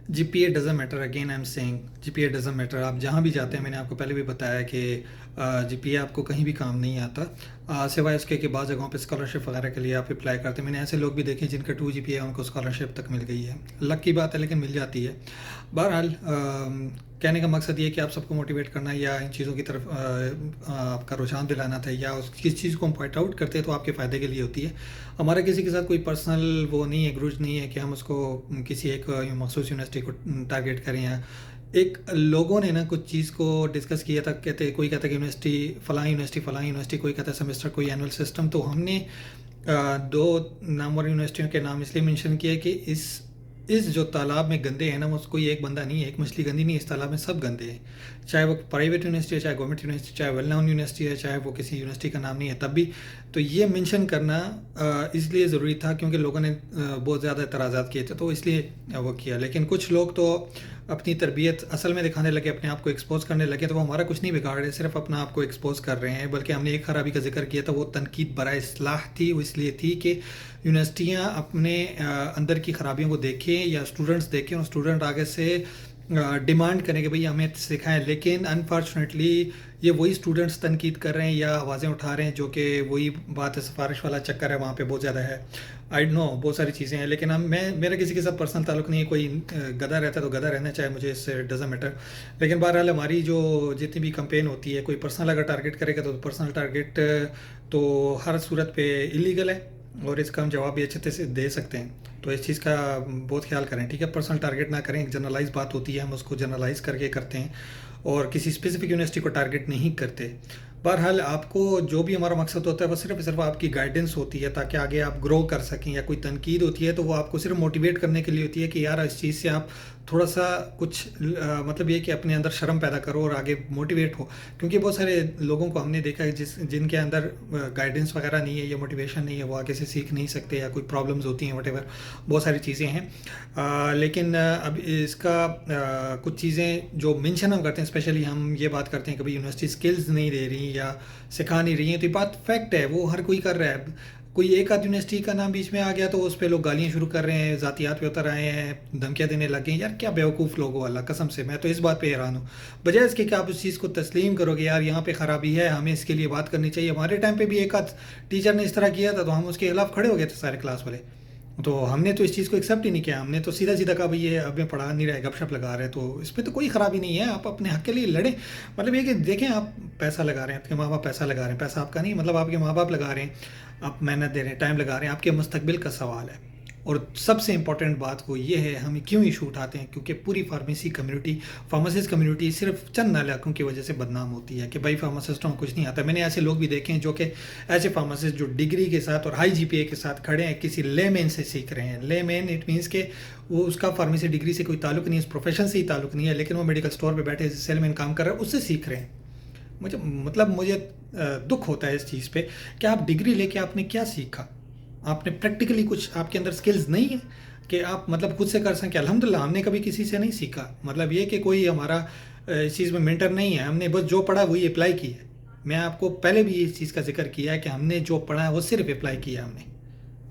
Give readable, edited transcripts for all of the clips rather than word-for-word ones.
G P A doesn't matter, again I am saying G P A doesn't matter. آپ جہاں بھی جاتے ہیں، میں نے آپ کو پہلے بھی بتایا کہ جی پی اے آپ کو کہیں بھی کام نہیں آتا، سوائے اس کے کہ بعض جگہوں پہ اسکالرشپ وغیرہ کے لیے آپ اپلائی کرتے ہیں. میں نے ایسے لوگ بھی دیکھے جن کا 2 جی پی اے ان کو اسکالرشپ تک مل گئی ہے. لک کی بات ہے لیکن مل جاتی ہے. بہرحال کہنے کا مقصد یہ ہے کہ آپ سب کو موٹیویٹ کرنا یا ان چیزوں کی طرف آپ کا رجحان دلانا تھا، یا اس کس چیز کو ہم پوائنٹ آؤٹ کرتے ہیں تو آپ کے فائدے کے لیے ہوتی ہے. ہمارا کسی کے ساتھ کوئی پرسنل وہ نہیں ہے، گروج نہیں ہے کہ ہم اس کو کسی ایک مخصوص یونیورسٹی کو ٹارگیٹ کریں. یا ایک لوگوں نے نا کچھ چیز کو ڈسکس کیا تھا، کوئی کہتا ہے کہ فلاں یونیورسٹی، کوئی کہتا ہے سیمسٹر، کوئی اینول سسٹم. تو ہم نے دو نامور یونیورسٹیوں کے نام اس لیے منشن کیا کہ اس جو تالاب میں گندے ہیں نا، وہ کوئی ایک بندہ نہیں ہے، ایک مچھلی گندی نہیں ہے، اس تالاب میں سب گندے ہیں. چاہے وہ پرائیویٹ یونیورسٹی ہے، چاہے گورنمنٹ یونیورسٹی، چاہے ویل نون یونیورسٹی ہے، چاہے وہ کسی یونیورسٹی کا نام نہیں ہے تب بھی. تو یہ منشن کرنا اس لیے ضروری تھا کیونکہ لوگوں نے بہت زیادہ اعتراضات کیے تھے، تو اس لیے وہ کیا. لیکن کچھ لوگ تو اپنی تربیت اصل میں دکھانے لگے، اپنے آپ کو ایکسپوز کرنے لگے. تو وہ ہمارا کچھ نہیں بگاڑ رہے، صرف اپنا آپ کو ایکسپوز کر رہے ہیں. بلکہ ہم نے ایک خرابی کا ذکر کیا تھا، وہ تنقید برائے اصلاح تھی. وہ اس لیے تھی کہ یونیورسٹیاں اپنے اندر کی خرابیوں کو دیکھیں یا اسٹوڈنٹس دیکھیں، اور اسٹوڈنٹ آگے سے ڈیمانڈ کریں کہ بھئی ہمیں سکھائیں. لیکن انفارچونیٹلی یہ وہی اسٹوڈنٹس تنقید کر رہے ہیں یا آوازیں اٹھا رہے ہیں، جو کہ وہی بات ہے، سفارش والا چکر ہے وہاں پہ بہت زیادہ ہے. آئی نو بہت ساری چیزیں ہیں، لیکن میرا کسی کے ساتھ پرسنل تعلق نہیں ہے. کوئی گدھا رہتا ہے تو گدھا رہنا چاہے، مجھے اس سے ڈزنٹ میٹر. لیکن بہرحال ہماری جو جتنی بھی کمپین ہوتی ہے، کوئی پرسنل اگر ٹارگیٹ کرے گا تو پرسنل ٹارگیٹ تو ہر صورت پہ اللیگل ہے، اور اس کا ہم جواب بھی اچھے سے دے سکتے ہیں. تو اس چیز کا بہت خیال کریں، ٹھیک ہے. پرسنل ٹارگیٹ نہ کریں. ایک جنرلائز بات ہوتی ہے، ہم اس کو جنرلائز کر کے کرتے ہیں اور کسی اسپیسیفک یونیورسٹی کو ٹارگیٹ نہیں کرتے. بہرحال آپ کو جو بھی ہمارا مقصد ہوتا ہے وہ صرف آپ کی گائیڈنس ہوتی ہے تاکہ آگے آپ گرو کر سکیں. یا کوئی تنقید ہوتی ہے تو وہ آپ کو صرف موٹیویٹ کرنے کے لیے ہوتی ہے کہ یار اس چیز سے آپ تھوڑا سا کچھ مطلب یہ کہ اپنے اندر شرم پیدا کرو اور آگے موٹیویٹ ہو. کیونکہ بہت سارے لوگوں کو ہم نے دیکھا ہے جن کے اندر گائیڈنس وغیرہ نہیں ہے یا موٹیویشن نہیں ہے، وہ آگے سے سیکھ نہیں سکتے، یا کوئی پرابلمز ہوتی ہیں، وٹ ایور بہت ساری چیزیں ہیں. لیکن اب اس کا کچھ چیزیں جو مینشن ہم کرتے ہیں، اسپیشلی ہم یہ بات کرتے ہیں کہ بھائی یونیورسٹی اسکلز نہیں دے رہی یا سکھا نہیں رہی ہیں، تو یہ بات فیکٹ ہے، وہ ہر کوئی کر رہا ہے. کوئی ایک آدھ یونیورسٹی کا نام بیچ میں آ گیا تو اس پہ لوگ گالیاں شروع کر رہے ہیں، ذاتیات پہ اتر آئے ہیں، دھمکیاں دینے لگے ہیں. یار کیا بیوقوف لوگ ہو، اللہ قسم سے میں تو اس بات پہ حیران ہوں. بجائے اس کے کہ آپ اس چیز کو تسلیم کرو کہ یار یہاں پہ خرابی ہے، ہمیں اس کے لیے بات کرنی چاہیے. ہمارے ٹائم پہ بھی ایک آدھ ٹیچر نے اس طرح کیا تھا تو ہم اس کے خلاف کھڑے ہو گئے تھے سارے کلاس والے. تو ہم نے تو اس چیز کو ایکسیپٹ ہی نہیں کیا. ہم نے تو سیدھا سیدھا کہا بھائی یہ اب میں پڑھا نہیں رہے، گپ شپ لگا رہے. تو اس میں تو کوئی خرابی نہیں ہے، آپ اپنے حق کے لیے لڑیں. مطلب یہ کہ دیکھیں آپ پیسہ لگا رہے ہیں، آپ کے ماں باپ پیسہ لگا رہے ہیں، پیسہ آپ کا نہیں، مطلب آپ کے ماں باپ لگا رہے ہیں، آپ محنت دے رہے ہیں، ٹائم لگا رہے ہیں، آپ کے مستقبل کا سوال ہے. اور سب سے امپورٹنٹ بات وہ یہ ہے، ہم کیوں ایشو اٹھاتے ہیں، کیونکہ پوری فارمیسسٹ کمیونٹی صرف چند علاقوں کی وجہ سے بدنام ہوتی ہے کہ بھائی فارماسسٹوں کو کچھ نہیں آتا. میں نے ایسے لوگ بھی دیکھے ہیں جو کہ ایسے فارماسسٹ جو ڈگری کے ساتھ اور ہائی جی پی اے کے ساتھ کھڑے ہیں، کسی لے مین سے سیکھ رہے ہیں. لے مین اٹ مینس کہ وہ اس کا فارمیسی ڈگری سے کوئی تعلق نہیں ہے، اس پروفیشن سے ہی تعلق نہیں ہے، لیکن وہ میڈیکل اسٹور پہ بیٹھے سیل مین کام کر رہے ہیں، اس سے سیکھ رہے ہیں. مجھے دکھ ہوتا ہے اس چیز پہ کہ آپ ڈگری لے کے آپ نے کیا سیکھا، آپ نے پریکٹیکلی کچھ آپ کے اندر سکلز نہیں ہیں کہ آپ مطلب خود سے کر سکیں. الحمدللہ ہم نے کبھی کسی سے نہیں سیکھا. مطلب یہ کہ کوئی ہمارا اس چیز میں مینٹر نہیں ہے، ہم نے بس جو پڑھا وہی اپلائی کی ہے. میں آپ کو پہلے بھی اس چیز کا ذکر کیا ہے کہ ہم نے جو پڑھا ہے وہ صرف اپلائی کیا ہے. ہم نے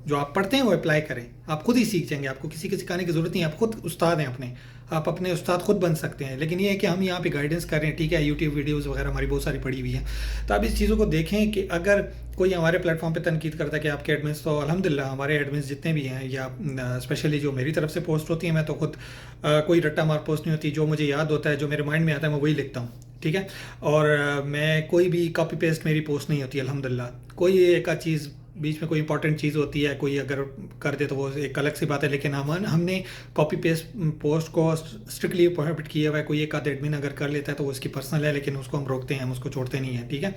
جو آپ پڑھتے ہیں وہ اپلائی کریں، آپ خود ہی سیکھ جائیں گے. آپ کو کسی کے سکھانے کی ضرورت نہیں ہے، آپ خود استاد ہیں اپنے، آپ اپنے استاد خود بن سکتے ہیں. لیکن یہ ہے کہ ہم یہاں پہ گائیڈنس کر رہے ہیں، ٹھیک ہے. یوٹیوب ویڈیوز وغیرہ ہماری بہت ساری پڑی ہوئی ہیں. تو آپ اس چیزوں کو دیکھیں کہ اگر کوئی ہمارے پلیٹ فارم پہ تنقید کرتا ہے کہ آپ کے ایڈمنس، تو الحمدللہ ہمارے ایڈمنس جتنے بھی ہیں، یا اسپیشلی جو میری طرف سے پوسٹ ہوتی ہیں، میں تو خود کوئی رٹا مار پوسٹ نہیں ہوتی. جو مجھے یاد ہوتا ہے، جو میرے مائنڈ میں آتا ہے، میں وہی لکھتا ہوں، ٹھیک ہے. اور میں کوئی بھی کاپی پیسٹ میری پوسٹ نہیں ہوتی الحمدللہ. کوئی ایک آدھ چیز بیچ میں کوئی امپورٹنٹ چیز ہوتی ہے، کوئی اگر کر دے تو وہ ایک الگ سی بات ہے. لیکن ہم نے کاپی پیسٹ پوسٹ کو اسٹرکٹلی پروہیبٹ کیا ہوا ہے. کوئی ایک آدھ ایڈمن اگر کر لیتا ہے تو وہ اس کی پرسنل ہے، لیکن اس کو ہم روکتے ہیں، ہم اس کو چھوڑتے نہیں ہیں، ٹھیک ہے.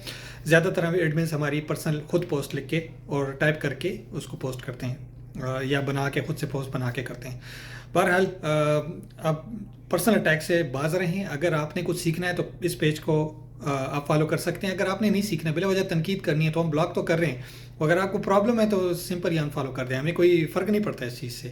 زیادہ تر ایڈمنس ہماری پرسنل خود پوسٹ لکھ کے اور ٹائپ کر کے اس کو پوسٹ کرتے ہیں، یا بنا کے خود سے پوسٹ بنا کے کرتے ہیں. بہرحال آپ پرسنل اٹیک سے باز رہیں. اگر آپ نے کچھ سیکھنا ہے تو اس پیج کو آپ فالو کر سکتے ہیں. اگر آپ نے نہیں سیکھنا، بلا وجہ تنقید کرنی ہے تو ہم بلاک تو کر رہے ہیں. اگر آپ کو پرابلم ہے تو سمپل ہی انفالو کر دیں، ہمیں کوئی فرق نہیں پڑتا اس چیز سے.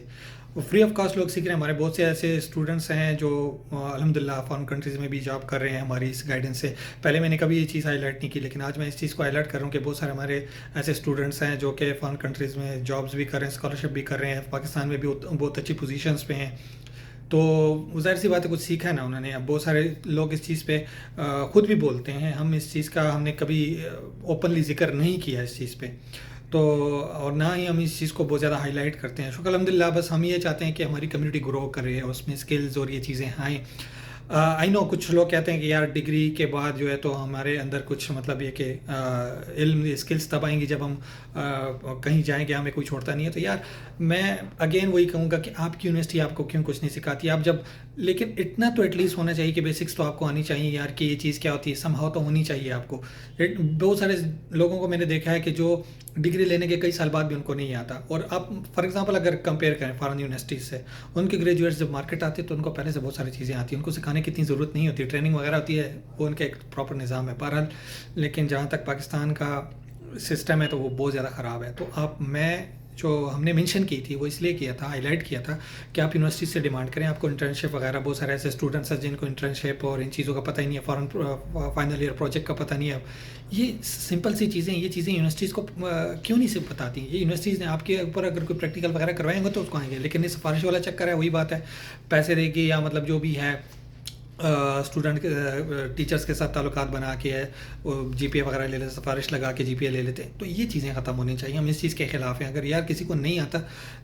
وہ فری آف کاسٹ لوگ سیکھ رہے ہیں. ہمارے بہت سے ایسے اسٹوڈنٹس ہیں جو الحمدللہ فارن کنٹریز میں بھی جاب کر رہے ہیں ہماری اس گائیڈنس سے. پہلے میں نے کبھی یہ چیز ہائی لائٹ نہیں کی، لیکن آج میں اس چیز کو ہائی لائٹ کر رہا ہوں کہ بہت سارے ہمارے ایسے اسٹوڈنٹس ہیں جو کہ فارن کنٹریز میں جابس بھی کر رہے ہیں، اسکالرشپ بھی کر رہے ہیں، پاکستان میں بھی بہت اچھی پوزیشنس پہ ہیں. تو ظاہر سی بات ہے کچھ سیکھا ہے نا انہوں نے. اب بہت سارے لوگ اس چیز پہ خود بھی بولتے ہیں, ہم اس چیز کا ہم نے کبھی اوپنلی ذکر نہیں کیا اس چیز پہ, تو اور نہ ہی ہم اس چیز کو بہت زیادہ ہائی لائٹ کرتے ہیں. شکر الحمد للہ, بس ہم یہ چاہتے ہیں کہ ہماری کمیونٹی گرو کرے, اس میں اسکلز اور یہ چیزیں آئیں. آئی نو کچھ لوگ کہتے ہیں کہ یار ڈگری کے بعد جو ہے تو ہمارے اندر کچھ مطلب یہ کہ علم اسکلز تب آئیں گی جب ہم کہیں جائیں گے, ہمیں کوئی چھوڑتا نہیں ہے. تو یار میں اگین وہی کہوں گا کہ آپ کی یونیورسٹی آپ کو کیوں کچھ نہیں سکھاتی آپ جب, لیکن اتنا تو ایٹ لیسٹ ہونا چاہیے کہ بیسکس تو آپ کو آنی چاہیے یار, کہ یہ چیز کیا ہوتی ہے سم ہاؤ تو ہونی چاہیے آپ کو. بہت سارے لوگوں کو میں نے دیکھا ہے کہ جو ڈگری لینے کے کئی سال بعد بھی ان کو نہیں آتا. اور آپ فار ایگزامپل اگر کمپیئر کریں فارن یونیورسٹیز سے, ان کے گریجویٹس جب مارکیٹ آتے ہیں تو ان کو پہلے سے بہت ساری چیزیں آتی ہیں, ان کو سکھانے کی اتنی ضرورت نہیں ہوتی, ٹریننگ وغیرہ ہوتی ہے, وہ ان کا ایک پراپر نظام ہے. بہرحال لیکن جہاں تک پاکستان کا سسٹم ہے تو وہ بہت زیادہ خراب ہے. تو آپ میں جو ہم نے مینشن کی تھی وہ اس لیے کیا تھا, ہائی لائٹ کیا تھا کہ آپ یونیورسٹی سے ڈیمانڈ کریں آپ کو انٹرنشپ وغیرہ. بہت سارے ایسے اسٹوڈنٹس ہیں جن کو انٹرنشپ اور ان چیزوں کا پتہ ہی نہیں ہے, فارن فائنل ایئر پروجیکٹ کا پتہ نہیں ہے. یہ سمپل سی چیزیں, یہ چیزیں یونیورسٹیز کو کیوں نہیں صرف بتاتی ہیں. یہ یونیورسٹیز نے آپ کے اوپر اگر کوئی پریکٹیکل وغیرہ کروائیں گے تو اس کو آئیں گے, لیکن یہ سفارش والا چکر ہے, وہی بات ہے, پیسے دے گی یا مطلب جو بھی ہے اسٹوڈنٹ ٹیچرس کے ساتھ تعلقات بنا کے ہے, جی پی اے وغیرہ لے لیتے, سفارش لگا کے جی پی اے لے لیتے. تو یہ چیزیں ختم ہونی چاہیے, ہم اس چیز کے خلاف ہیں. اگر یار کسی کو نہیں آتا,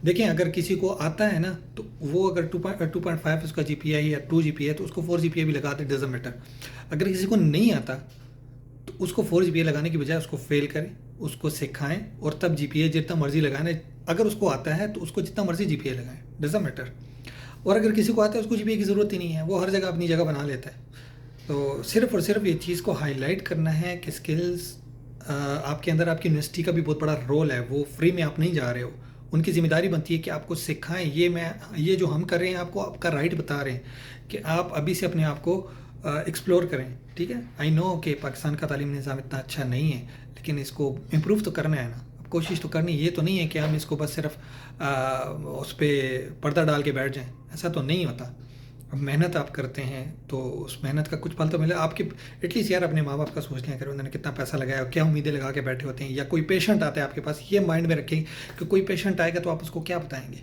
دیکھیں اگر کسی کو آتا ہے نا تو وہ اگر 2.5 اس کا جی پی آئی یا 2 جی پی ہے تو اس کو 4 جی پی اے بھی لگا دے, ڈزنٹ میٹر. اگر کسی کو نہیں آتا تو اس کو 4 جی پی اے لگانے کی بجائے اس کو فیل کریں, اس کو سکھائیں اور تب جی پی اے جتنا مرضی لگائیں. اگر اس کو آتا ہے تو اس کو جتنا مرضی جی پی اے لگائیں, ڈزنٹ میٹر. اور اگر کسی کو آتا ہے اس کو جی پی اے کی ضرورت ہی نہیں ہے, وہ ہر جگہ اپنی جگہ بنا لیتا ہے. تو صرف اور صرف یہ چیز کو ہائی لائٹ کرنا ہے کہ اسکلز آپ کے اندر, آپ کی یونیورسٹی کا بھی بہت بڑا رول ہے, وہ فری میں آپ نہیں جا رہے ہو, ان کی ذمہ داری بنتی ہے کہ آپ کو سکھائیں. یہ جو ہم کر رہے ہیں آپ کو آپ کا رائٹ بتا رہے ہیں کہ آپ ابھی سے اپنے آپ کو ایکسپلور کریں, ٹھیک ہے. آئی نو کہ پاکستان کا تعلیمی نظام اتنا اچھا نہیں ہے, لیکن اس کو امپروو تو کرنا ہے نا, کوشش تو کرنی. یہ تو نہیں ہے کہ ہم اس کو بس صرف اس پہ پردہ ڈال کے بیٹھ جائیں, ایسا تو نہیں ہوتا. اب محنت آپ کرتے ہیں تو اس محنت کا کچھ پھل تو ملے آپ کے. ایٹ لیسٹ یار اپنے ماں باپ کا سوچ لیا کریں انہوں نے کتنا پیسہ لگایا, کیا امیدیں لگا کے بیٹھے ہوتے ہیں. یا کوئی پیشنٹ آتا ہے آپ کے پاس, یہ مائنڈ میں رکھیں کہ کوئی پیشنٹ آئے گا تو آپ اس کو کیا بتائیں گے,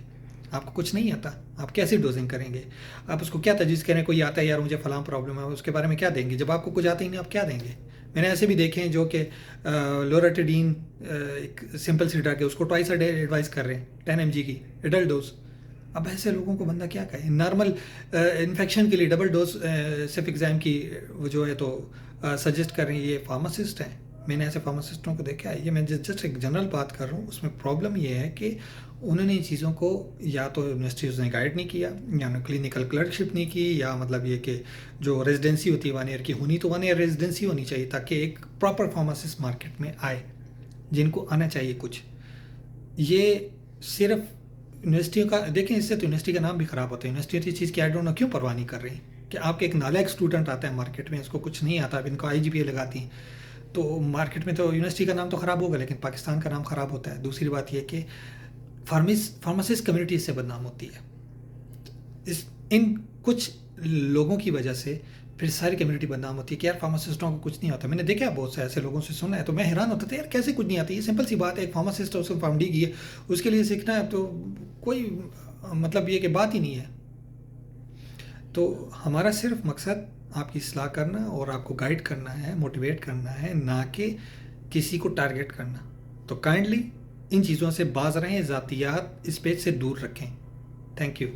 آپ کو کچھ نہیں آتا, آپ کیسے ڈوزنگ کریں گے, آپ اس کو کیا تجویز کریں. کوئی آتا ہے یار مجھے فلاں پرابلم ہے, اس کے بارے میں کیا دیں گے جب آپ کو کچھ آتا ہی نہیں, آپ کیا دیں گے. میں نے ایسے بھی دیکھے ہیں جو کہ لوراٹیڈین ایک سمپل سی ڈرگ ہے, اس کو ٹوائس اے ڈے ایڈوائز کر رہے ہیں 10 mg کی ایڈلٹ ڈوز. اب ایسے لوگوں کو بندہ کیا کہے. نارمل انفیکشن کے لیے ڈبل ڈوز سیف ایگزام کی وہ جو ہے تو سجیسٹ کر رہے ہیں, یہ فارماسسٹ ہیں. میں نے ایسے فارماسسٹوں کو دیکھا ہے. یہ میں جسٹ ایک جنرل بات کر رہا ہوں. اس میں پرابلم یہ ہے کہ انہوں نے ان چیزوں کو یا تو یونیورسٹیز نے گائیڈ نہیں کیا, یا کلینکل کلرکشپ نہیں کی, یا مطلب یہ کہ جو ریزیڈنسی ہوتی ہے 1 ایئر کی ہونی تو 1 ایئر ریزیڈنسی ہونی چاہیے تاکہ ایک پراپر فارماسسٹ مارکیٹ میں آئے جن کو آنا چاہیے کچھ. یہ صرف یونیورسٹیوں کا دیکھیں, اس سے تو یونیورسٹی کا نام بھی خراب ہوتا ہے. یونیورسٹی چیز کی آئی ڈونٹ نو کیوں پرواہ نہیں کر رہی کہ آپ کے ایک نالائق اسٹوڈنٹ آتا ہے مارکیٹ میں, اس کو کچھ نہیں آتا, اب ان کو آئی جی پی اے لگاتی ہیں تو مارکیٹ میں تو یونیورسٹی کا نام تو خراب ہوگا لیکن پاکستان کا نام خراب ہوتا ہے. دوسری بات یہ کہ فارماسسٹ کمیونٹی اس سے بدنام ہوتی ہے. ان کچھ لوگوں کی وجہ سے پھر ساری کمیونٹی بدنام ہوتی ہے کہ یار فارماسسٹوں کو کچھ نہیں ہوتا. میں نے دیکھا بہت سے ایسے لوگوں سے سنا ہے تو میں حیران ہوتا تھا یار کیسے کچھ نہیں آتی. یہ سمپل سی بات ہے, ایک فارماسسٹ ہے, اس کو فارم ڈی کی ہے, اس کے لیے سیکھنا ہے تو کوئی مطلب یہ کہ بات ہی نہیں ہے. تو ہمارا صرف مقصد آپ کی اصلاح کرنا اور آپ کو گائیڈ کرنا ہے, موٹیویٹ کرنا ہے, نہ کہ کسی کو ٹارگیٹ کرنا. تو کائنڈلی ان چیزوں سے باز رہیں, ذاتیات اس پیج سے دور رکھیں. Thank you.